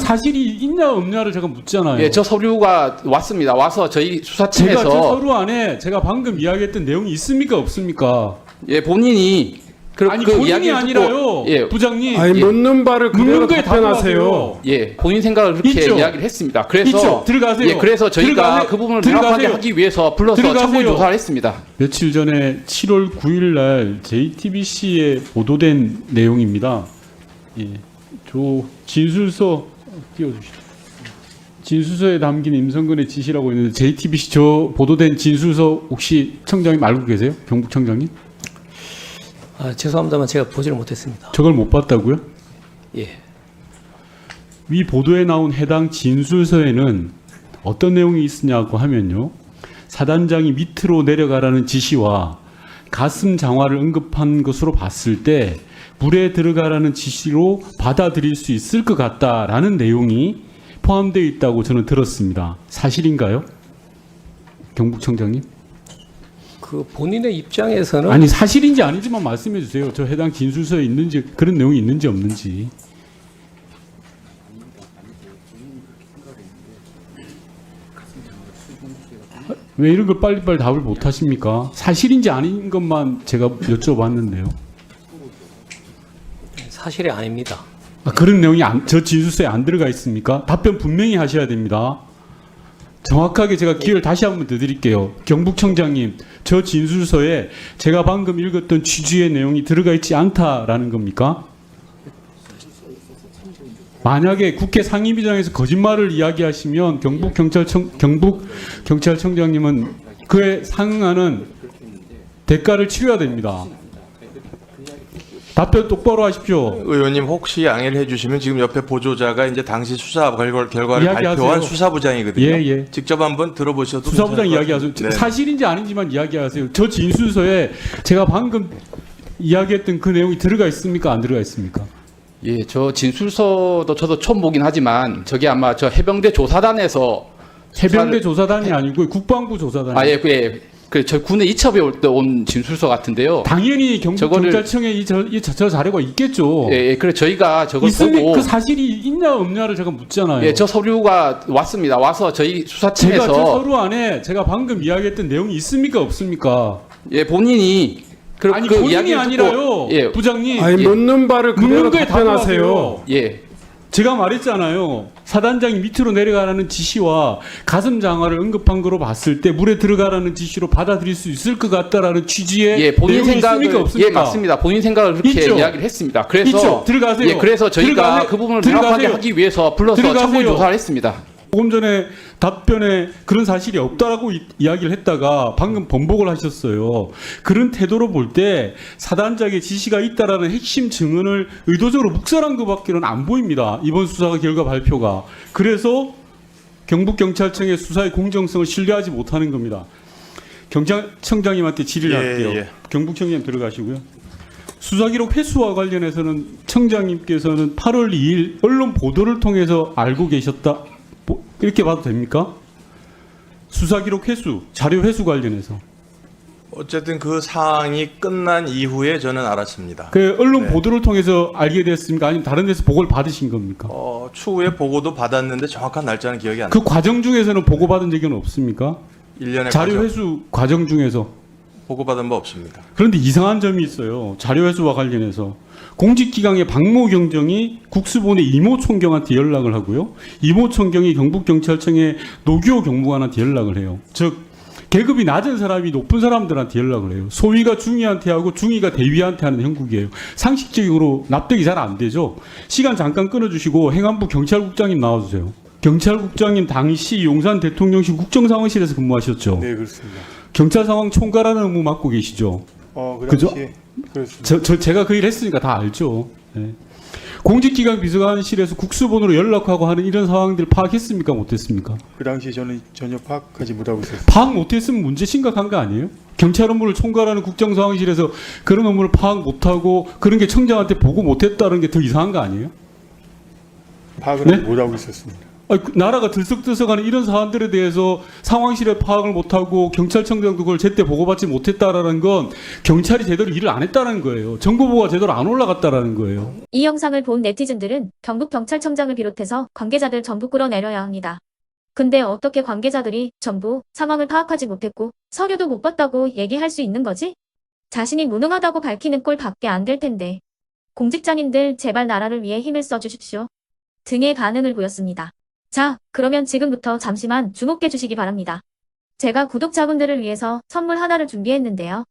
사실이 있냐 없냐를 제가 묻잖아요. 예, 저 서류가 왔습니다. 와서 저희 제가 수사팀에서 저 서류 안에 제가 방금 이야기했던 내용이 있습니까 없습니까? 예, 본인이 아니 본인이 이야기를 아니라요. 예, 부장님. 아니 예. 묻는 바를 그대로 묻는 거에 답변하세요. 답변하세요. 예, 본인 생각을 그렇게 있죠. 이야기를 했습니다. 그래서 있죠. 들어가세요. 예, 그래서 저희가 들어가세요. 그 부분을 들어가세요. 명확하게 하기 위해서 불러서 들어가세요. 청구 조사를 했습니다. 며칠 전에 7월 9일 날 JTBC에 보도된 내용입니다. 예. 저 진술서 띄워주시죠. 진술서에 담긴 임성근의 지시라고 있는데 JTBC 저 보도된 진술서 혹시 청장님 알고 계세요? 경북청장님? 죄송합니다만 제가 보지를 못했습니다. 저걸 못 봤다고요? 예. 위 보도에 나온 해당 진술서에는 어떤 내용이 있으냐고 하면요. 사단장이 밑으로 내려가라는 지시와 가슴 장화를 언급한 것으로 봤을 때 물에 들어가라는 지시로 받아들일 수 있을 것 같다라는 내용이 포함되어 있다고 저는 들었습니다. 사실인가요? 경북청장님? 그 본인의 입장에서는 아니 사실인지 아닌지만 말씀해 주세요. 저 해당 진술서에 있는지 그런 내용이 있는지 없는지. 왜 이런 걸 빨리빨리 답을 못 하십니까? 사실인지 아닌 것만 제가 여쭤봤는데요. 사실이 아닙니다. 그런 내용이 저 진술서에 안 들어가 있습니까? 답변 분명히 하셔야 됩니다. 정확하게 제가 기회를 다시 한번 더 드릴게요. 경북청장님, 저 진술서에 제가 방금 읽었던 취지의 내용이 들어가 있지 않다라는 겁니까? 만약에 국회 상임위장에서 거짓말을 이야기하시면 경북경찰청장님은 그에 상응하는 대가를 치러야 됩니다. 답변 똑바로 하십시오. 의원님 혹시 양해를 해주시면 지금 옆에 보조자가 이제 당시 수사 결과를 이야기하세요. 발표한 수사부장이거든요. 예, 예. 직접 한번 들어보셔도 수사부장 괜찮을 것 이야기하세요. 같은데. 네. 사실인지 아닌지만 이야기하세요. 저 진술서에 제가 방금 이야기했던 그 내용이 들어가 있습니까? 안 들어가 있습니까? 예, 저 진술서도 저도 처음 보긴 하지만 저게 아마 저 해병대 조사단에서 해병대 조사단이 아니고 국방부 조사단이. 예, 저 군에 이첩에 올 때 온 진술서 같은데요. 당연히 경찰청에 저 자료가 있겠죠. 예, 그래 저희가 저걸 보고 그 사실이 있냐 없냐를 제가 묻잖아요. 예, 저 서류가 왔습니다. 와서 저희 제가 수사팀에서 저 서류 안에 제가 방금 이야기했던 내용이 있습니까 없습니까? 예, 본인이 아니 본인이 이야기를 아니라요. 예, 부장님. 아니 예. 묻는 바를 그대로 묻는 거에 답변하세요. 답변하세요. 예, 제가 말했잖아요. 사단장이 밑으로 내려가라는 지시와 가슴 장화를 언급한 거로 봤을 때 물에 들어가라는 지시로 받아들일 수 있을 것 같다라는 취지의 예, 본인 내용이 생각을 있습니까 없습니까? 예, 맞습니다. 본인 생각을 그렇게 있죠. 이야기를 했습니다. 그래서 있죠. 들어가세요. 예, 그래서 저희가 들어가세요. 그 부분을 들어가세요. 명확하게 하기 위해서 불러서 들어가세요. 청구 조사를 했습니다. 조금 전에 답변에 그런 사실이 없다라고 이야기를 했다가 방금 번복을 하셨어요. 그런 태도로 볼 때 사단장의 지시가 있다라는 핵심 증언을 의도적으로 묵살한 것밖에는 안 보입니다. 이번 수사 결과 발표가. 그래서 경북경찰청의 수사의 공정성을 신뢰하지 못하는 겁니다. 경찰청장님한테 질의를 할게요. 예. 경북청장님 들어가시고요. 수사기록 회수와 관련해서는 청장님께서는 8월 2일 언론 보도를 통해서 알고 계셨다. 이렇게 봐도 됩니까? 수사기록 회수, 자료 회수 관련해서. 어쨌든 그 사항이 끝난 이후에 저는 알았습니다. 그 언론 네. 보도를 통해서 알게 됐습니까? 아니면 다른 데서 보고를 받으신 겁니까? 추후에 보고도 받았는데 정확한 날짜는 기억이 안 나요. 그 과정 중에서는 보고받은 적은 없습니까? 1년의 자료 회수 과정 중에서. 보고받은 바 없습니다. 그런데 이상한 점이 있어요. 자료 회수와 관련해서. 공직기강의 박모 경정이 국수본의 이모 총경한테 연락을 하고요. 이모 총경이 경북경찰청의 노규호 경무관한테 연락을 해요. 즉 계급이 낮은 사람이 높은 사람들한테 연락을 해요. 소위가 중위한테 하고 중위가 대위한테 하는 형국이에요. 상식적으로 납득이 잘 안 되죠. 시간 잠깐 끊어주시고 행안부 경찰국장님 나와주세요. 경찰국장님 당시 용산 대통령실 국정상황실에서 근무하셨죠. 네, 그렇습니다. 경찰상황 총괄하는 업무 맡고 계시죠. 그 그죠? 당시에 그렇습니다. 제가 그 일 했으니까 다 알죠. 네. 공직기강 비서관실에서 국수본으로 연락하고 하는 이런 상황들 파악했습니까? 못했습니까? 그 당시에 저는 전혀 파악하지 못하고 있었습니다. 파악 못했으면 문제 심각한 거 아니에요? 경찰 업무를 총괄하는 국정상황실에서 그런 업무를 파악 못하고 그런 게 청장한테 보고 못했다는 게 더 이상한 거 아니에요? 파악을 네? 못하고 있었습니다. 나라가 들썩들썩하는 이런 사안들에 대해서 상황실에 파악을 못하고 경찰청장도 그걸 제때 보고받지 못했다라는 건 경찰이 제대로 일을 안 했다는 거예요. 정보보고가 제대로 안 올라갔다라는 거예요. 이 영상을 본 네티즌들은 경북경찰청장을 비롯해서 관계자들 전부 끌어내려야 합니다. 근데 어떻게 관계자들이 전부 상황을 파악하지 못했고 서류도 못 봤다고 얘기할 수 있는 거지? 자신이 무능하다고 밝히는 꼴밖에 안 될 텐데. 공직자님들 제발 나라를 위해 힘을 써주십시오. 등의 반응을 보였습니다. 자, 그러면 지금부터 잠시만 주목해 주시기 바랍니다. 제가 구독자분들을 위해서 선물 하나를 준비했는데요.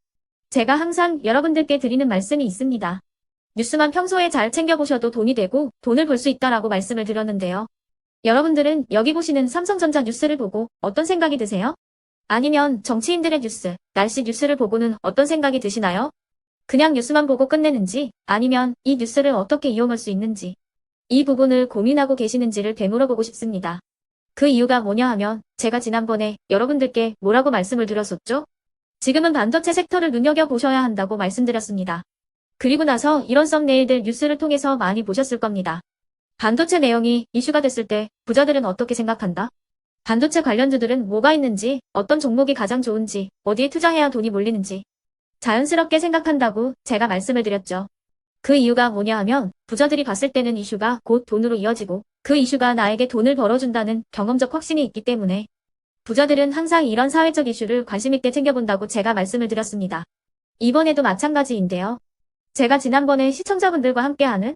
제가 항상 여러분들께 드리는 말씀이 있습니다. 뉴스만 평소에 잘 챙겨보셔도 돈이 되고 돈을 벌 수 있다라고 말씀을 드렸는데요. 여러분들은 여기 보시는 삼성전자 뉴스를 보고 어떤 생각이 드세요? 아니면 정치인들의 뉴스, 날씨 뉴스를 보고는 어떤 생각이 드시나요? 그냥 뉴스만 보고 끝내는지 아니면 이 뉴스를 어떻게 이용할 수 있는지 이 부분을 고민하고 계시는지를 되물어보고 싶습니다. 그 이유가 뭐냐 하면 제가 지난번에 여러분들께 뭐라고 말씀을 드렸었죠? 지금은 반도체 섹터를 눈여겨보셔야 한다고 말씀드렸습니다. 그리고 나서 이런 썸네일들 뉴스를 통해서 많이 보셨을 겁니다. 반도체 내용이 이슈가 됐을 때 부자들은 어떻게 생각한다? 반도체 관련주들은 뭐가 있는지, 어떤 종목이 가장 좋은지, 어디에 투자해야 돈이 몰리는지 자연스럽게 생각한다고 제가 말씀을 드렸죠. 그 이유가 뭐냐 하면 부자들이 봤을 때는 이슈가 곧 돈으로 이어지고 그 이슈가 나에게 돈을 벌어준다는 경험적 확신이 있기 때문에 부자들은 항상 이런 사회적 이슈를 관심 있게 챙겨본다고 제가 말씀을 드렸습니다. 이번에도 마찬가지인데요. 제가 지난번에 시청자분들과 함께하는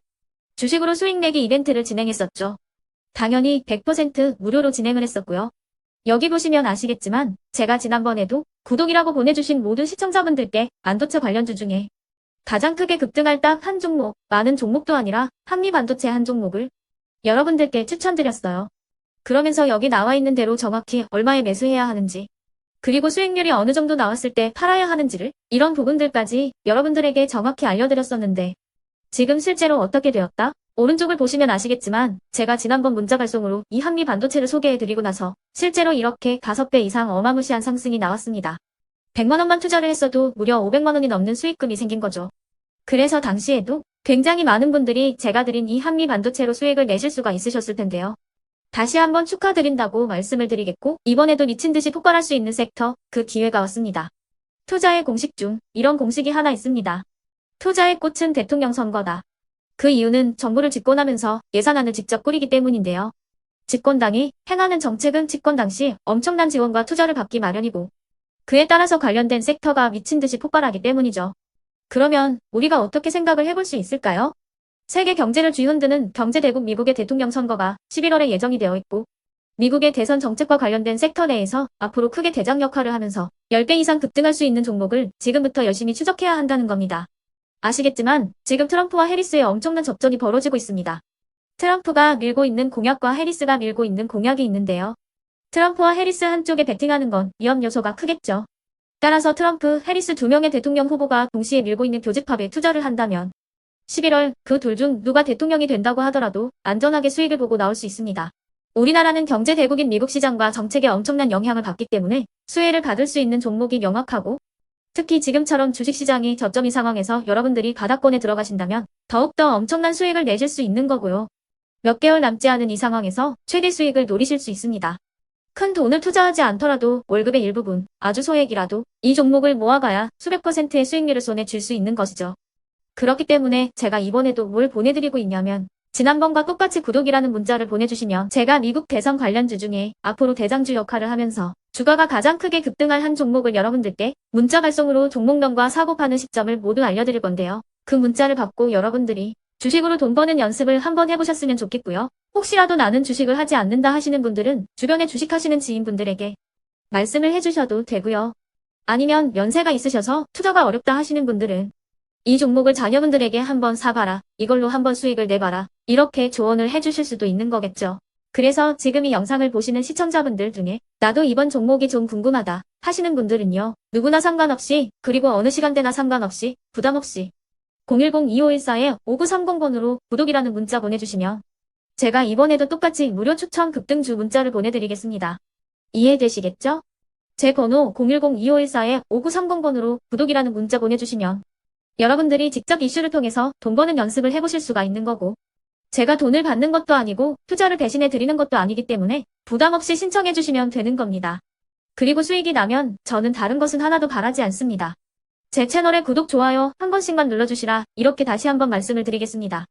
주식으로 수익 내기 이벤트를 진행했었죠. 당연히 100% 무료로 진행을 했었고요. 여기 보시면 아시겠지만 제가 지난번에도 구독이라고 보내주신 모든 시청자분들께 반도체 관련주 중에 가장 크게 급등할 딱 한 종목, 많은 종목도 아니라 한미반도체 한 종목을 여러분들께 추천드렸어요. 그러면서 여기 나와 있는 대로 정확히 얼마에 매수해야 하는지, 그리고 수익률이 어느 정도 나왔을 때 팔아야 하는지를 이런 부분들까지 여러분들에게 정확히 알려드렸었는데 지금 실제로 어떻게 되었다? 오른쪽을 보시면 아시겠지만 제가 지난번 문자 발송으로 이 한미반도체를 소개해드리고 나서 실제로 이렇게 5배 이상 어마무시한 상승이 나왔습니다. 100만 원만 투자를 했어도 무려 500만 원이 넘는 수익금이 생긴 거죠. 그래서 당시에도 굉장히 많은 분들이 제가 드린 이 한미반도체로 수익을 내실 수가 있으셨을 텐데요. 다시 한번 축하드린다고 말씀을 드리겠고 이번에도 미친듯이 폭발할 수 있는 섹터, 그 기회가 왔습니다. 투자의 공식 중 이런 공식이 하나 있습니다. 투자의 꽃은 대통령 선거다. 그 이유는 정부를 집권하면서 예산안을 직접 꾸리기 때문인데요. 집권당이 행하는 정책은 집권 당시 엄청난 지원과 투자를 받기 마련이고 그에 따라서 관련된 섹터가 미친듯이 폭발하기 때문이죠. 그러면 우리가 어떻게 생각을 해볼 수 있을까요? 세계 경제를 쥐흔드는 경제대국 미국의 대통령 선거가 11월에 예정이 되어 있고 미국의 대선 정책과 관련된 섹터 내에서 앞으로 크게 대장 역할을 하면서 10배 이상 급등할 수 있는 종목을 지금부터 열심히 추적해야 한다는 겁니다. 아시겠지만 지금 트럼프와 해리스의 엄청난 접전이 벌어지고 있습니다. 트럼프가 밀고 있는 공약과 해리스가 밀고 있는 공약이 있는데요. 트럼프와 해리스 한쪽에 베팅하는 건 위험 요소가 크겠죠. 따라서 트럼프, 해리스 두 명의 대통령 후보가 동시에 밀고 있는 교집합에 투자를 한다면 11월 그 둘 중 누가 대통령이 된다고 하더라도 안전하게 수익을 보고 나올 수 있습니다. 우리나라는 경제 대국인 미국 시장과 정책에 엄청난 영향을 받기 때문에 수혜를 받을 수 있는 종목이 명확하고 특히 지금처럼 주식시장이 저점인 상황에서 여러분들이 바닥권에 들어가신다면 더욱더 엄청난 수익을 내실 수 있는 거고요. 몇 개월 남지 않은 이 상황에서 최대 수익을 노리실 수 있습니다. 큰 돈을 투자하지 않더라도 월급의 일부분, 아주 소액이라도 이 종목을 모아가야 수백 %의 수익률을 손에 쥘 수 있는 것이죠. 그렇기 때문에 제가 이번에도 뭘 보내드리고 있냐면 지난번과 똑같이 구독이라는 문자를 보내주시면 제가 미국 대선 관련주 중에 앞으로 대장주 역할을 하면서 주가가 가장 크게 급등할 한 종목을 여러분들께 문자 발송으로 종목명과 사고 파는 시점을 모두 알려드릴 건데요. 그 문자를 받고 여러분들이 주식으로 돈 버는 연습을 한번 해보셨으면 좋겠고요. 혹시라도 나는 주식을 하지 않는다 하시는 분들은 주변에 주식하시는 지인분들에게 말씀을 해주셔도 되고요. 아니면 연세가 있으셔서 투자가 어렵다 하시는 분들은 이 종목을 자녀분들에게 한번 사봐라. 이걸로 한번 수익을 내봐라. 이렇게 조언을 해주실 수도 있는 거겠죠. 그래서 지금 이 영상을 보시는 시청자분들 중에 나도 이번 종목이 좀 궁금하다 하시는 분들은요. 누구나 상관없이 그리고 어느 시간대나 상관없이 부담없이 010-2514-5930번으로 구독이라는 문자 보내주시면 제가 이번에도 똑같이 무료 추천 급등주 문자를 보내드리겠습니다. 이해되시겠죠? 제 번호 010-2514-5930번으로 구독이라는 문자 보내주시면 여러분들이 직접 이슈를 통해서 돈 버는 연습을 해보실 수가 있는 거고 제가 돈을 받는 것도 아니고 투자를 배신해 드리는 것도 아니기 때문에 부담 없이 신청해 주시면 되는 겁니다. 그리고 수익이 나면 저는 다른 것은 하나도 바라지 않습니다. 제 채널에 구독, 좋아요 한 번씩만 눌러주시라 이렇게 다시 한번 말씀을 드리겠습니다.